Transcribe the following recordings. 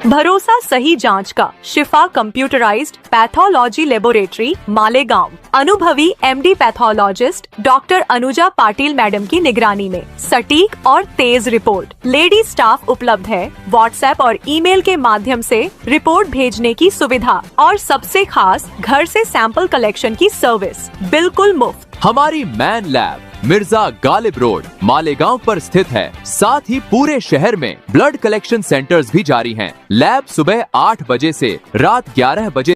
भरोसा सही जांच का शिफा कंप्यूटराइज्ड पैथोलॉजी लेबोरेटरी मालेगांव अनुभवी MD pathologist doctor Anuja Patil madam की निगरानी में सटीक और तेज रिपोर्ट। लेडी स्टाफ उपलब्ध है। व्हाट्सएप और ईमेल के माध्यम से रिपोर्ट भेजने की सुविधा और सबसे खास घर से सैंपल कलेक्शन की सर्विस बिल्कुल मुफ्त। हमारी man lab Mirza Ghalib road Malegaon पर स्थित है। साथ ही पूरे शहर में ब्लड कलेक्शन सेंटर्स भी जारी हैं। लैब सुबह 8 बजे से रात 11 बजे।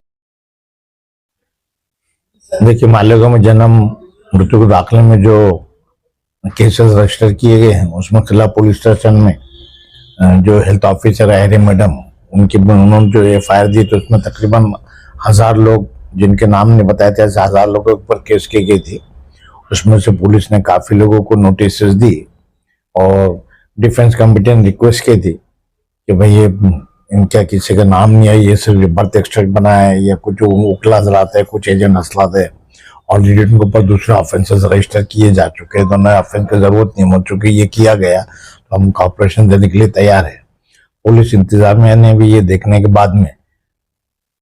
देखिए, मालेगांव में जन्म मृत्यु के दाखिले में जो केसेस रजिस्टर किए गए हैं उसमें किला पुलिस स्टेशन में जो हेल्थ ऑफिसर है मैडम उन्होंने जो FIR दी तो उसमें तकरीबन 1000 लोग जिनके नाम नहीं बताए थे, 1000 लोगों के ऊपर केस की गई थी। उसमें से पुलिस ने काफी लोगों को नोटिस दी और डिफेंस कमेटी ने रिक्वेस्ट की थी कि भाई ये इनका किसी का नाम नहीं है, ये सिर्फ बर्थ एक्सट्रैक्ट बना है या कुछ उकला जलाते हैं, कुछ एजेंट असलाते हैं। ऑलरेडी उनके ऊपर दूसरे ऑफेंसेस रजिस्टर किए जा चुके हैं, तो नए ऑफेंस की जरूरत नहीं हो चुकी। ये किया गया तो हम कॉपरेशन देने के लिए तैयार है। पुलिस इंतजामिया ने भी ये देखने के बाद में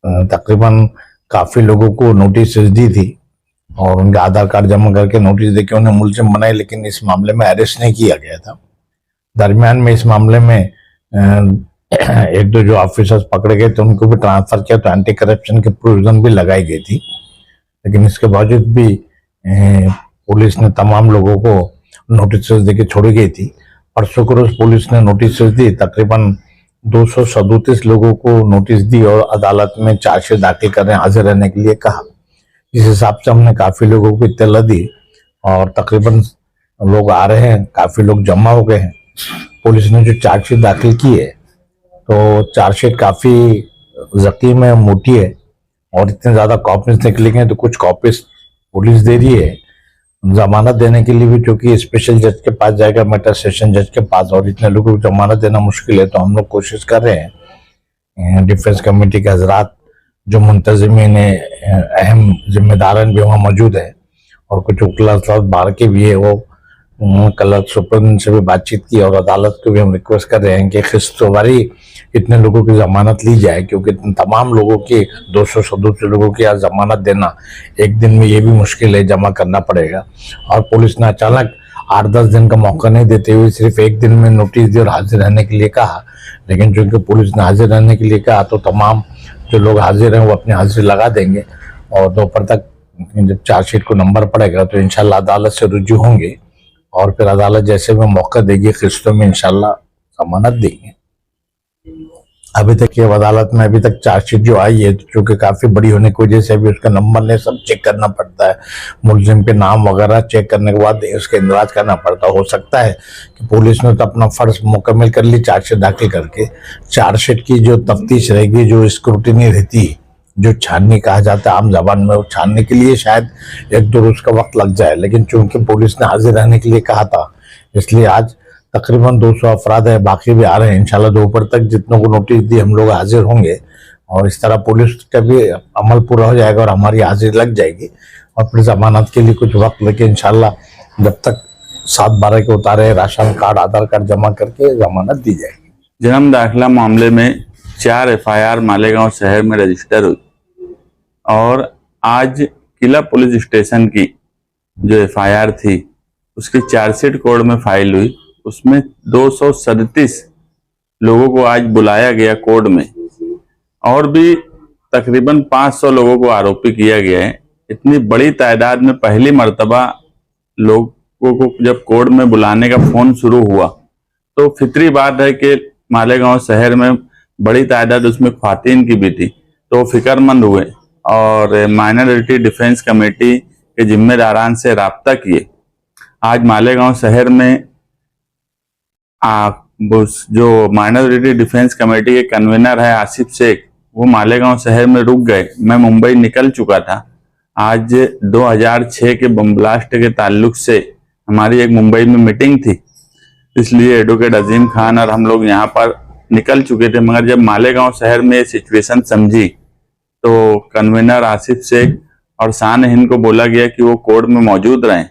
तकरीबन काफी लोगों को नोटिस दी थी और उनके आधार कार्ड जमा करके नोटिस देके उन्हें मुलजिम बनाए, लेकिन इस मामले में अरेस्ट नहीं किया गया था। दरमियान में इस मामले में एक दो जो ऑफिसर्स पकड़े गए थे उनको भी ट्रांसफर किया, तो एंटी करप्शन की प्रोविजन भी लगाई गई थी। लेकिन इसके बावजूद भी पुलिस ने तमाम लोगों को नोटिस देके छोड़ी गई थी। परसों को रोज पुलिस ने नोटिस दी, तकरीबन 237 लोगों को नोटिस दी और अदालत में चार्जशीट दाखिल करने हाजिर रहने के लिए कहा। इस हिसाब से हमने काफी लोगों को इत्तला दी और तकरीबन लोग आ रहे हैं, काफी लोग जमा हो गए हैं। पुलिस ने जो चार्जशीट दाखिल की है तो चार्जशीट काफी जकीम है, मोटी है और इतने ज्यादा कॉपीज निकली गए तो कुछ कॉपीज पुलिस दे रही है जमानत देने के लिए भी, क्योंकि स्पेशल जज के पास जाएगा, मैटर सेशन जज के पास, और इतने लोगों को जमानत देना मुश्किल है। तो हम लोग कोशिश कर रहे हैं, डिफेंस कमेटी के हजरात जो मुंतजिमीन अहम जिम्मेदारन भी वहाँ मौजूद है और कुछ वकील बाहर के भी है, वो कल सुप्रीम से भी बातचीत की और अदालत को भी हम रिक्वेस्ट कर रहे हैं कि किस्तवारी इतने लोगों की जमानत ली जाए, क्योंकि तमाम लोगों की 237 लोगों की आज जमानत देना एक दिन में ये भी मुश्किल है, जमा करना पड़ेगा। और पुलिस ने अचानक 8-10 दिन का मौका नहीं देते हुए सिर्फ एक दिन में नोटिस दी और हाजिर रहने के लिए कहा। लेकिन चूंकि पुलिस ने हाजिर रहने के लिए कहा तो तमाम जो लोग हाजिर हैं वो अपनी हाजिरी लगा देंगे और दोपहर तक जब चार्जशीट को नंबर पड़ेगा तो इंशाल्लाह अदालत से रुजू होंगे और फिर अदालत जैसे भी मौका देगी किस्तों में इंशाल्लाह जमानत देंगे। अभी तक ये अदालत में अभी तक चार्जशीट जो आई है चूंकि काफी बड़ी होने की वजह से अभी उसका नंबर ने सब चेक करना पड़ता है, मुलजिम के नाम वगैरह चेक करने के बाद उसका इंदराज करना पड़ता। हो सकता है कि पुलिस ने तो अपना फर्ज मुकम्मल कर ली चार्जशीट दाखिल करके, चार्जशीट की जो तफ्तीश रहेगी, जो स्क्रूटिनी रहती है, जो छाननी कहा जाता है आम जबान में, वो छानने के लिए शायद 1-2 रोज का वक्त लग जाए। लेकिन चूंकि पुलिस ने हाजिर रहने के लिए कहा था इसलिए आज तकरीबन 200 अफराद है, बाकी भी आ रहे हैं। इंशाल्लाह दोपहर तक जितनों को नोटिस दी हम लोग हाजिर होंगे और इस तरह पुलिस का भी अमल पूरा हो जाएगा और हमारी हाजिरी लग जाएगी और फिर जमानत के लिए कुछ वक्त लेके इंशाल्लाह जब तक 7-12 के उतारे राशन कार्ड आधार कार्ड जमा करके जमानत दी जाएगी। जन्म दाखिला मामले में 4 FIR मालेगांव शहर में रजिस्टर हुई और आज किला पुलिस स्टेशन की जो FIR थी उसकी चार्जशीट कोर्ट में फाइल हुई। उसमें 237 लोगों को आज बुलाया गया कोर्ट में और भी तकरीबन 500 लोगों को आरोपी किया गया है। इतनी बड़ी तादाद में पहली मर्तबा लोगों को जब कोर्ट में बुलाने का फोन शुरू हुआ तो फितरी बात है कि मालेगांव शहर में बड़ी तादाद उसमें ख्वातीन की भी थी, तो फिक्रमंद हुए और माइनॉरिटी डिफेंस कमेटी के जिम्मेदारान से राब्ता किए। आज मालेगांव शहर में जो माइनॉरिटी डिफेंस कमेटी के कन्वीनर है आसिफ शेख, वो मालेगांव शहर में रुक गए। मैं मुंबई निकल चुका था। आज 2006 के बम ब्लास्ट के ताल्लुक से हमारी एक मुंबई में मीटिंग थी, इसलिए एडवोकेट अजीम खान और हम लोग यहाँ पर निकल चुके थे। मगर जब मालेगांव शहर में सिचुएशन समझी तो कन्वीनर आसिफ शेख और शान हिंद को बोला गया कि वो कोर्ट में मौजूद रहें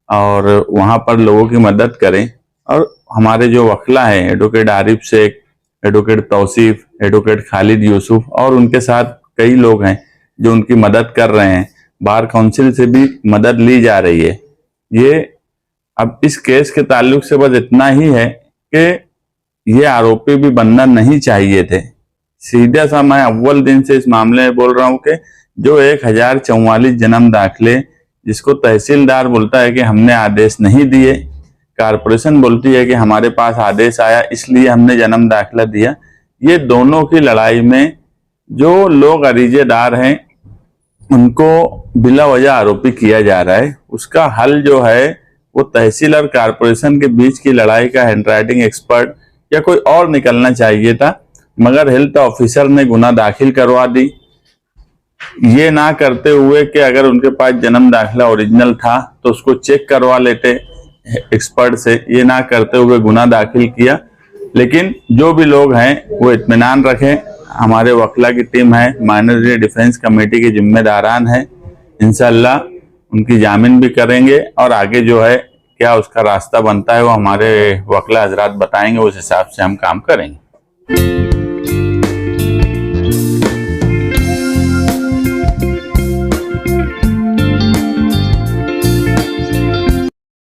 और वहां पर लोगों की मदद करें। और हमारे जो वकीला हैं advocate Arif Shaikh, advocate Tausif, advocate Khalid Yusuf और उनके साथ कई लोग हैं जो उनकी मदद कर रहे हैं। बार काउंसिल से भी मदद ली जा रही है। ये अब इस केस के ताल्लुक से बस इतना ही है कि ये आरोपी भी बनना नहीं चाहिए थे। सीधा सा मैं अव्वल दिन से इस मामले में बोल रहा हूं कि जो 1044 जन्म दाखिले, जिसको तहसीलदार बोलता है कि हमने आदेश नहीं दिए, कारपोरेशन बोलती है कि हमारे पास आदेश आया इसलिए हमने जन्म दाखिला दिया, ये दोनों की लड़ाई में जो लोग अरीजेदार हैं उनको बिला वजह आरोपी किया जा रहा है। उसका हल जो है वो तहसील और कारपोरेशन के बीच की लड़ाई का हैंडराइटिंग एक्सपर्ट या कोई और निकलना चाहिए था, मगर हेल्थ ऑफिसर ने गुना दाखिल करवा दी। ये ना करते हुए कि अगर उनके पास जन्म दाखिला ओरिजिनल था तो उसको चेक करवा लेते एक्सपर्ट से, ये ना करते हुए गुना दाखिल किया। लेकिन जो भी लोग हैं वो इत्मीनान रखें, हमारे वकला की टीम है, माइनॉरिटी डिफेंस कमेटी के जिम्मेदारान हैं, इंशाल्लाह उनकी जामीन भी करेंगे और आगे जो है क्या उसका रास्ता बनता है वो हमारे वकला हजरात बताएंगे, उस हिसाब से हम काम करेंगे।